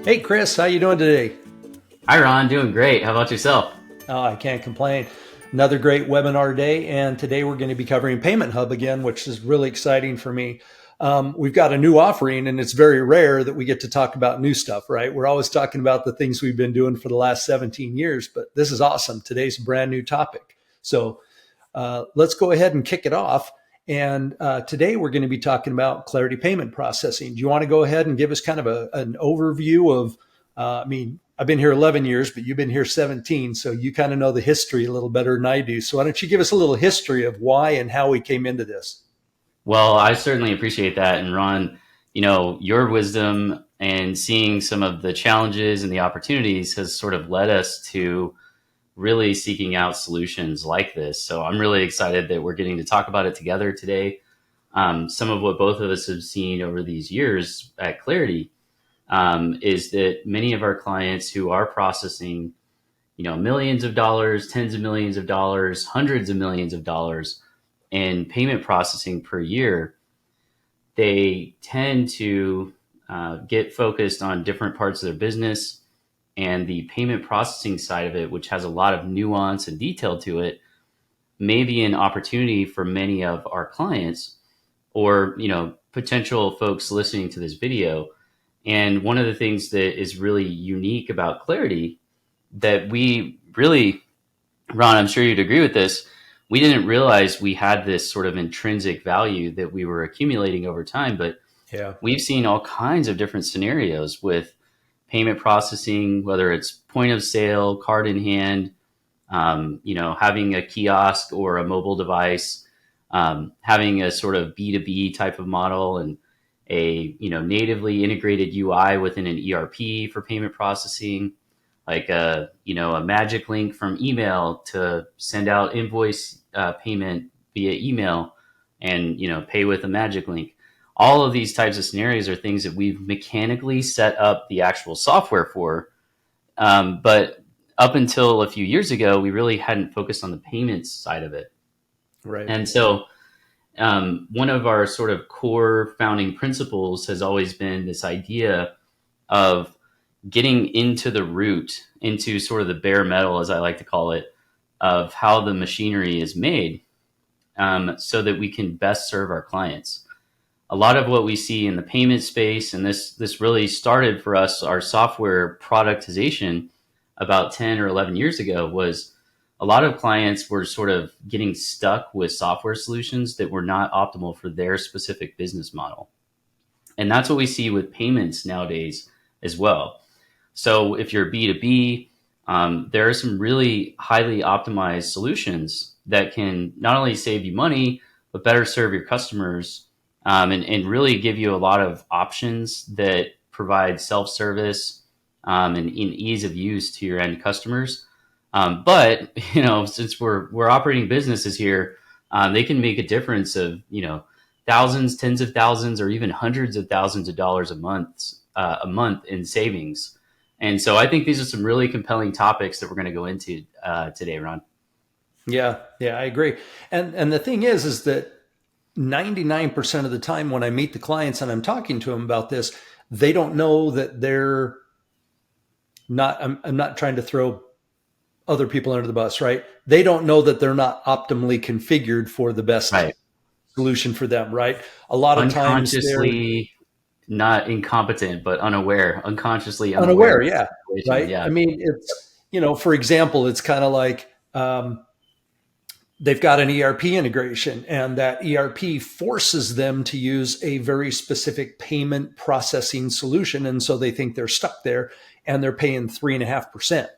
Hey Chris, how you doing today? Hi, Ron. Doing great. How about yourself? Oh, I can't complain. Another great webinar day, and today we're going to be covering Payment Hub again, which is really exciting for me. We've got a new offering, and it's very rare that we get to talk about new stuff, right? We're always talking about the things we've been doing for the last 17 years, but this is awesome. Today's a brand new topic. So let's go ahead and kick it off. And today we're going to be talking about Clarity Payment Processing. Do you want to go ahead and give us kind of an overview of, I've been here 11 years, but you've been here 17. So you kind of know the history a little better than I do. So why don't you give us a little history of why and how we came into this? Well, I certainly appreciate that. And Ron, your wisdom and seeing some of the challenges and the opportunities has sort of led us to really seeking out solutions like this. So I'm really excited that we're getting to talk about it together today. Some of what both of us have seen over these years at Clarity is that many of our clients who are processing, millions of dollars, tens of millions of dollars, hundreds of millions of dollars in payment processing per year, they tend to get focused on different parts of their business, and the payment processing side of it, which has a lot of nuance and detail to it, may be an opportunity for many of our clients or potential folks listening to this video. And one of the things that is really unique about Clarity that we really, Ron, I'm sure you'd agree with this, we didn't realize we had this sort of intrinsic value that we were accumulating over time, but Yeah. we've seen all kinds of different scenarios with payment processing, whether it's point of sale, card in hand, having a kiosk or a mobile device, having a sort of B2B type of model, and a natively integrated UI within an ERP for payment processing, like a magic link from email to send out invoice payment via email, and pay with a magic link. All of these types of scenarios are things that we've mechanically set up the actual software for, but up until a few years ago, we really hadn't focused on the payments side of it. Right. And so one of our sort of core founding principles has always been this idea of getting into the root, into sort of the bare metal, as I like to call it, of how the machinery is made, so that we can best serve our clients. A lot of what we see in the payment space, and this really started for us, our software productization about 10 or 11 years ago, was a lot of clients were sort of getting stuck with software solutions that were not optimal for their specific business model. And that's what we see with payments nowadays as well. So if you're B2B, there are some really highly optimized solutions that can not only save you money, but better serve your customers, and really give you a lot of options that provide self-service, and ease of use to your end customers. But since we're operating businesses here, they can make a difference of thousands, tens of thousands, or even hundreds of thousands of dollars a month in savings. And so I think these are some really compelling topics that we're going to go into today, Ron. Yeah. Yeah, I agree. And the thing is that 99% of the time when I meet the clients and I'm talking to them about this, they don't know that they're not, I'm not trying to throw other people under the bus, right? They don't know that they're not optimally configured for the best Right. solution for them, right? A lot of times they're Unconsciously not incompetent, but unaware, unconsciously unaware unaware. of the Yeah. situation. Right. Yeah. I mean, for example, it's kind of like they've got an ERP integration, and that ERP forces them to use a very specific payment processing solution. And so they think they're stuck there and they're paying 3.5%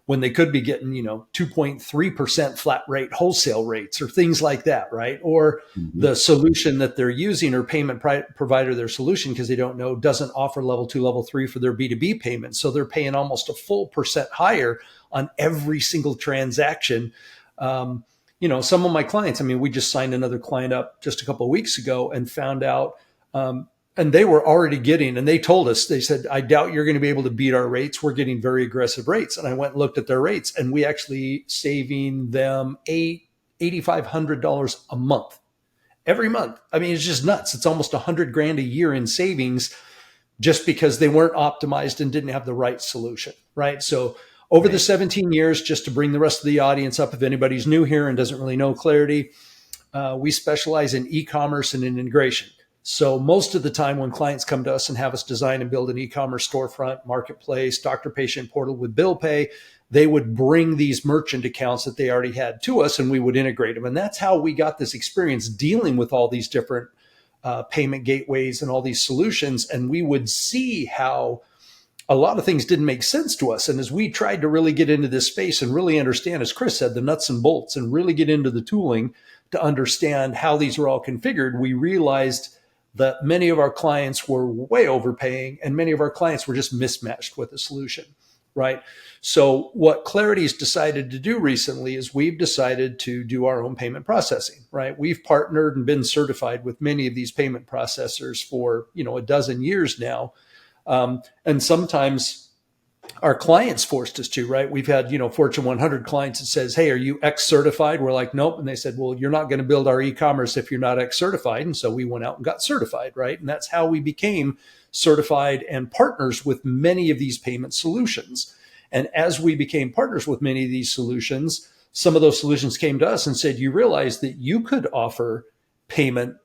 when they could be getting, 2.3% flat rate wholesale rates or things like that, right? Or Mhm. the solution that they're using or payment provider, their solution, because they don't know, doesn't offer level 2, level 3 for their B2B payments. So they're paying almost a full percent higher on every single transaction. Some of my clients, we just signed another client up just a couple of weeks ago and found out, and they were already getting, and they told us, they said, I doubt you're going to be able to beat our rates. We're getting very aggressive rates. And I went and looked at their rates, and we actually saving them $8,500 a month, every month. It's just nuts. It's almost 100 grand a year in savings just because they weren't optimized and didn't have the right solution, right? So over the Right. 17 years, just to bring the rest of the audience up, if anybody's new here and doesn't really know Clarity, we specialize in e-commerce and in integration. So most of the time when clients come to us and have us design and build an e-commerce storefront, marketplace, doctor-patient portal with bill pay, they would bring these merchant accounts that they already had to us and we would integrate them. And that's how we got this experience dealing with all these different payment gateways and all these solutions. And we would see how a lot of things didn't make sense to us. And as we tried to really get into this space and really understand, as Chris said, the nuts and bolts and really get into the tooling to understand how these are all configured, we realized that many of our clients were way overpaying and many of our clients were just mismatched with the solution, right? So what Clarity's decided to do recently is we've decided to do our own payment processing, right? We've partnered and been certified with many of these payment processors for, a dozen years now. And sometimes our clients forced us to, right? We've had, Fortune 100 clients that says, hey, are you X certified? We're like, nope. And they said, well, you're not going to build our e-commerce if you're not X certified. And so we went out and got certified, right? And that's how we became certified and partners with many of these payment solutions. And as we became partners with many of these solutions, some of those solutions came to us and said, you realize that you could offer payment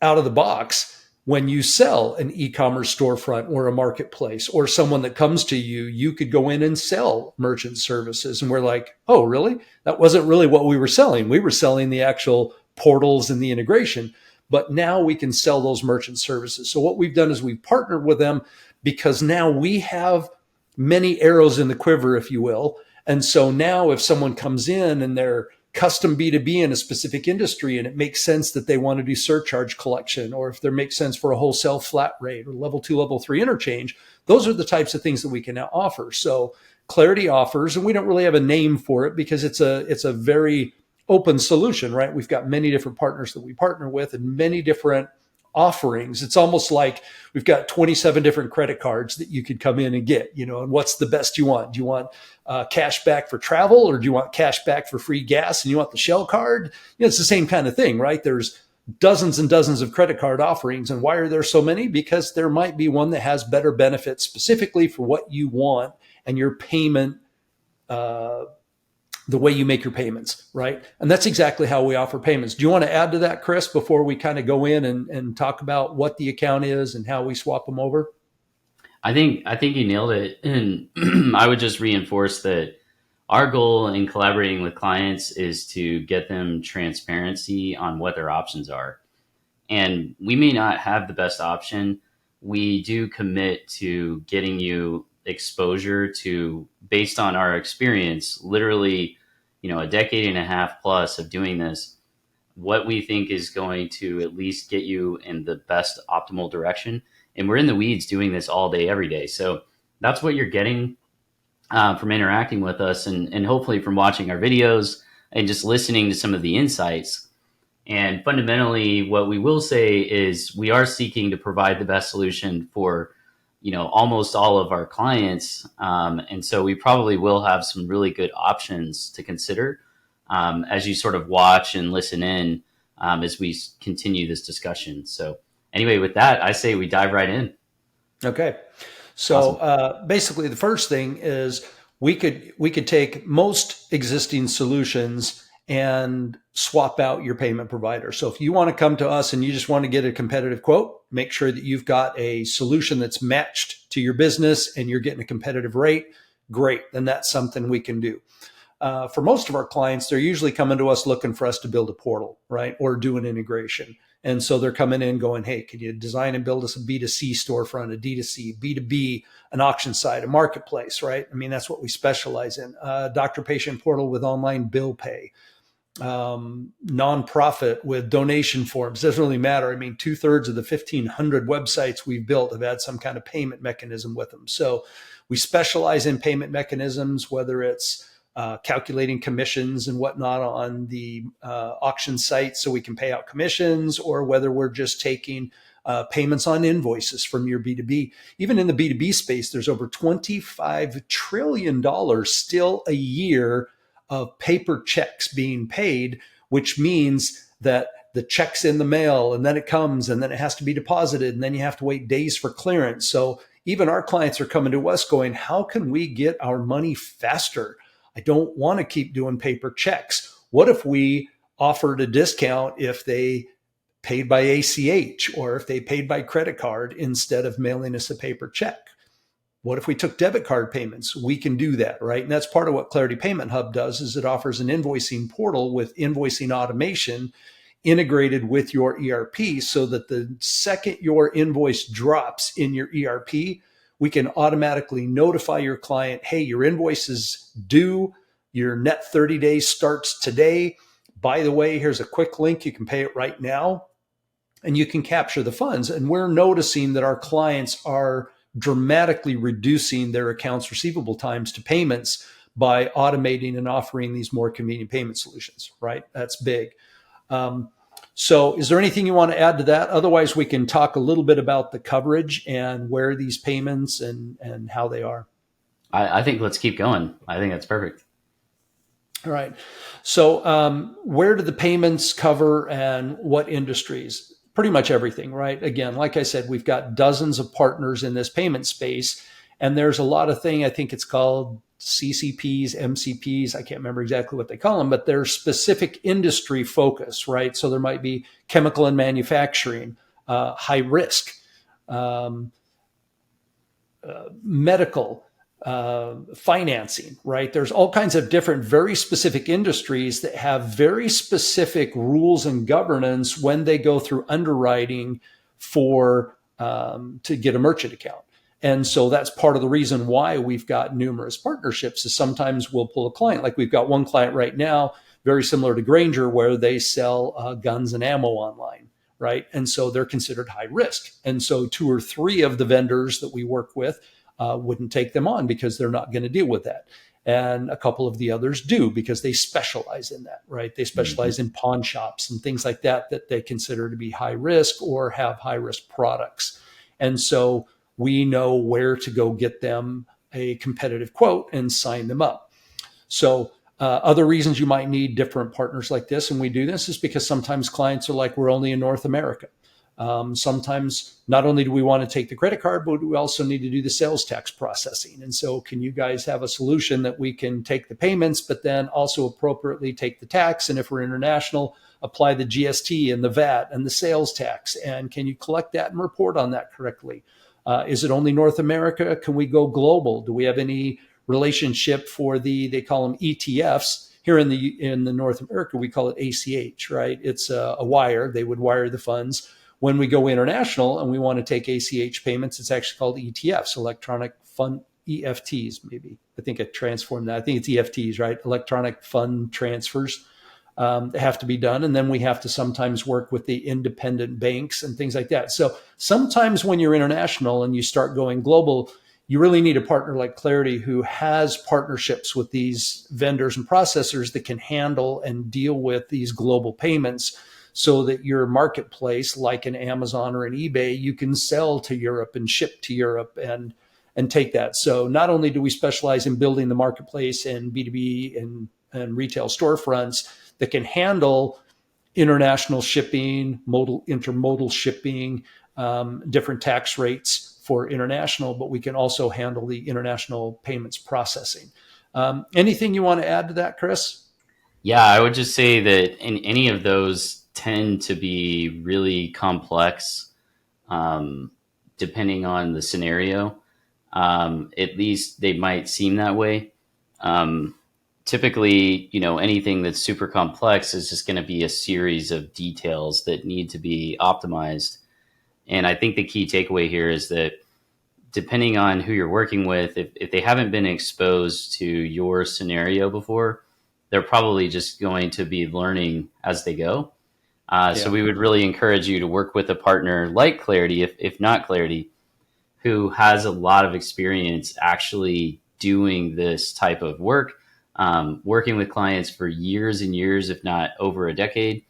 out of the box when you sell an e-commerce storefront or a marketplace or someone that comes to you, you could go in and sell merchant services. And we're like, oh, really? That wasn't really what we were selling. We were selling the actual portals and the integration, but now we can sell those merchant services. So what we've done is we've partnered with them because now we have many arrows in the quiver, if you will. And so now if someone comes in and they're custom B2B in a specific industry and it makes sense that they want to do surcharge collection, or if there makes sense for a wholesale flat rate or level 2, level 3 interchange, those are the types of things that we can now offer. So Clarity offers, and we don't really have a name for it because it's a very open solution, right? We've got many different partners that we partner with and many different offerings. It's almost like we've got 27 different credit cards that you could come in and get, and what's the best you want? Do you want cash back for travel, or do you want cash back for free gas and you want the Shell card? It's the same kind of thing, right? There's dozens and dozens of credit card offerings. And why are there so many? Because there might be one that has better benefits specifically for what you want and your payment, the way you make your payments, right? And that's exactly how we offer payments. Do you want to add to that, Chris, before we kind of go in and talk about what the account is and how we swap them over? I think you nailed it. And I would just reinforce that our goal in collaborating with clients is to get them transparency on what their options are. And we may not have the best option. We do commit to getting you exposure to, based on our experience, literally, a decade and a half plus of doing this, what we think is going to at least get you in the best optimal direction. And we're in the weeds doing this all day, every day. So that's what you're getting from interacting with us and hopefully from watching our videos and just listening to some of the insights. And fundamentally, what we will say is we are seeking to provide the best solution for, almost all of our clients. And so we probably will have some really good options to consider as you sort of watch and listen in as we continue this discussion. So anyway, with that, I say we dive right in. Okay. So Awesome. basically, the first thing is we could take most existing solutions and swap out your payment provider. So if you want to come to us and you just want to get a competitive quote, make sure that you've got a solution that's matched to your business and you're getting a competitive rate. Great. Then that's something we can do. For most of our clients, they're usually coming to us looking for us to build a portal, right? Or do an integration. And so they're coming in going, hey, can you design and build us a B2C storefront, a D2C, B2B, an auction site, a marketplace, right? I mean, that's what we specialize in. Doctor-patient portal with online bill pay, nonprofit with donation forms. Doesn't really matter. I mean, 2/3 of the 1,500 websites we've built have had some kind of payment mechanism with them. So we specialize in payment mechanisms, whether it's calculating commissions and whatnot on the auction site so we can pay out commissions, or whether we're just taking payments on invoices from your B2B. Even in the B2B space, there's over $25 trillion still a year of paper checks being paid, which means that the check's in the mail and then it comes and then it has to be deposited and then you have to wait days for clearance. So even our clients are coming to us going, how can we get our money faster? I don't want to keep doing paper checks. What if we offered a discount if they paid by ACH or if they paid by credit card instead of mailing us a paper check? What if we took debit card payments? We can do that, right? And that's part of what Clarity Payment Hub does is it offers an invoicing portal with invoicing automation integrated with your ERP so that the second your invoice drops in your ERP, we can automatically notify your client, hey, your invoice is due. Your net 30 days starts today. By the way, here's a quick link. You can pay it right now and you can capture the funds. And we're noticing that our clients are dramatically reducing their accounts receivable times to payments by automating and offering these more convenient payment solutions, right? That's big. So is there anything you want to add to that? Otherwise, we can talk a little bit about the coverage and where these payments and how they are. I think let's keep going. I think that's perfect. All right. So where do the payments cover and what industries? Pretty much everything, right? Again, like I said, we've got dozens of partners in this payment space, and there's a lot of things. I think it's called CCPs, MCPs. I can't remember exactly what they call them, but they're specific industry focus, right? So there might be chemical and manufacturing, high risk, medical, financing, right? There's all kinds of different, very specific industries that have very specific rules and governance when they go through underwriting for to get a merchant account. And so that's part of the reason why we've got numerous partnerships is sometimes we'll pull a client. Like we've got one client right now, very similar to Granger, where they sell guns and ammo online, right? And so they're considered high risk. And so 2 or 3 of the vendors that we work with wouldn't take them on because they're not going to deal with that. And a couple of the others do because they specialize in that, right? They specialize in pawn shops and things like that that they consider to be high risk or have high risk products. And so we know where to go get them a competitive quote and sign them up. So other reasons you might need different partners like this, and we do this, is because sometimes clients are like, we're only in North America. Sometimes not only do we want to take the credit card, but we also need to do the sales tax processing. And so can you guys have a solution that we can take the payments, but then also appropriately take the tax? And if we're international, apply the GST and the VAT and the sales tax. And can you collect that and report on that correctly? Is it only North America? Can we go global? Do we have any relationship for they call them ETFs? Here in the North America, we call it ACH, right? It's a wire. They would wire the funds. When we go international and we want to take ACH payments, it's actually called ETFs, electronic fund, EFTs, maybe. I think I transformed that. I think it's EFTs, right? Electronic fund transfers that have to be done. And then we have to sometimes work with the independent banks and things like that. So sometimes when you're international and you start going global, you really need a partner like Clarity who has partnerships with these vendors and processors that can handle and deal with these global payments so that your marketplace, like an Amazon or an eBay, you can sell to Europe and ship to Europe and take that. So not only do we specialize in building the marketplace and B2B and retail storefronts that can handle international shipping, intermodal shipping, different tax rates for international, but we can also handle the international payments processing. Anything you want to add to that, Chris? Yeah, I would just say that in any of those tend to be really complex, depending on the scenario. At least they might seem that way. Typically, anything that's super complex is just going to be a series of details that need to be optimized. And I think the key takeaway here is that depending on who you're working with, if they haven't been exposed to your scenario before, they're probably just going to be learning as they go. So we would really encourage you to work with a partner like Clarity, if not Clarity, who has a lot of experience actually doing this type of work, working with clients for years and years, if not over a decade,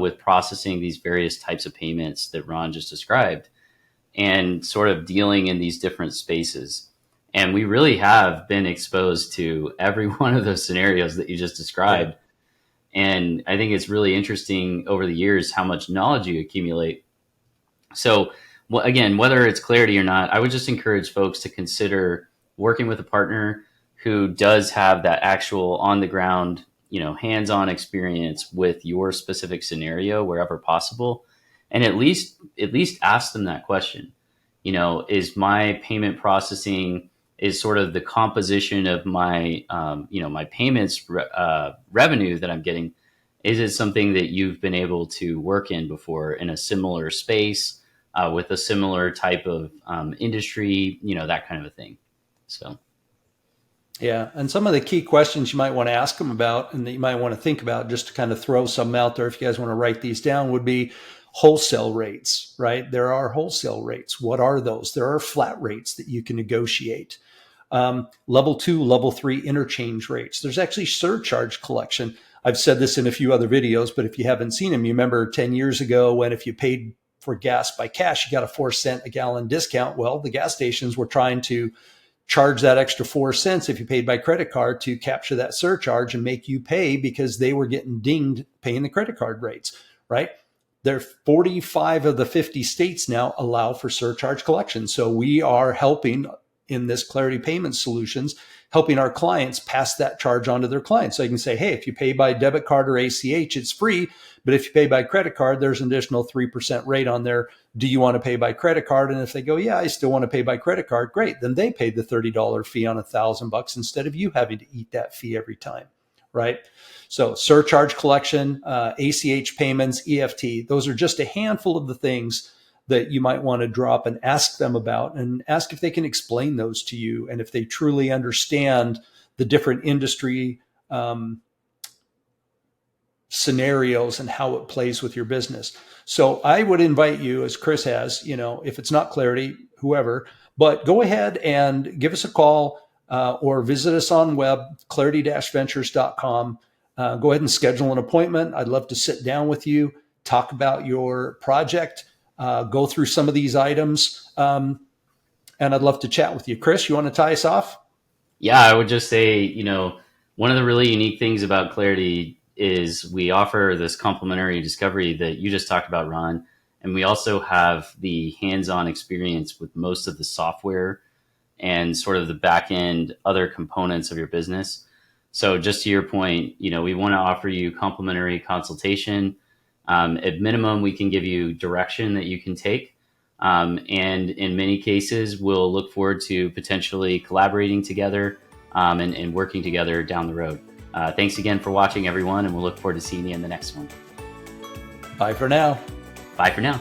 with processing these various types of payments that Ron just described and sort of dealing in these different spaces. And we really have been exposed to every one of those scenarios that you just described. And I think it's really interesting over the years how much knowledge you accumulate. So again, whether it's clarity or not, I would just encourage folks to consider working with a partner who does have that actual on the ground, hands-on experience with your specific scenario wherever possible. And at least ask them that question. Is my payment processing, is sort of the composition of my, my payments revenue that I'm getting, is it something that you've been able to work in before in a similar space with a similar type of industry, that kind of a thing. So. Yeah. And some of the key questions you might want to ask them about and that you might want to think about, just to kind of throw some out there if you guys want to write these down, would be wholesale rates, right? There are wholesale rates. What are those? There are flat rates that you can negotiate. Level 2, level 3 interchange rates. There's actually surcharge collection. I've said this in a few other videos, but if you haven't seen them, you remember 10 years ago when if you paid for gas by cash, you got a 4 cent a gallon discount. Well, the gas stations were trying to charge that extra 4 cents if you paid by credit card to capture that surcharge and make you pay, because they were getting dinged paying the credit card rates, right? There are 45 of the 50 states now allow for surcharge collection. So we are helping in this Clarity Payment Solutions, helping our clients pass that charge on to their clients. So you can say, hey, if you pay by debit card or ACH, it's free. But if you pay by credit card, there's an additional 3% rate on there. Do you want to pay by credit card? And if they go, yeah, I still want to pay by credit card, great. Then they paid the $30 fee on $1,000 instead of you having to eat that fee every time, right? So surcharge collection, ACH payments, EFT, those are just a handful of the things that you might want to drop and ask them about, and ask if they can explain those to you and if they truly understand the different industry scenarios and how it plays with your business. So I would invite you, as Chris has, if it's not Clarity, whoever, but go ahead and give us a call or visit us on web, clarity-ventures.com. Go ahead and schedule an appointment. I'd love to sit down with you, talk about your project, go through some of these items, and I'd love to chat with you. Chris, you want to tie us off? Yeah, I would just say, one of the really unique things about Clarity is we offer this complimentary discovery that you just talked about, Ron. And we also have the hands-on experience with most of the software and sort of the back end other components of your business. So just to your point, we want to offer you complimentary consultation. At minimum, we can give you direction that you can take. And in many cases, we'll look forward to potentially collaborating together and working together down the road. Thanks again for watching, everyone, and we'll look forward to seeing you in the next one. Bye for now. Bye for now.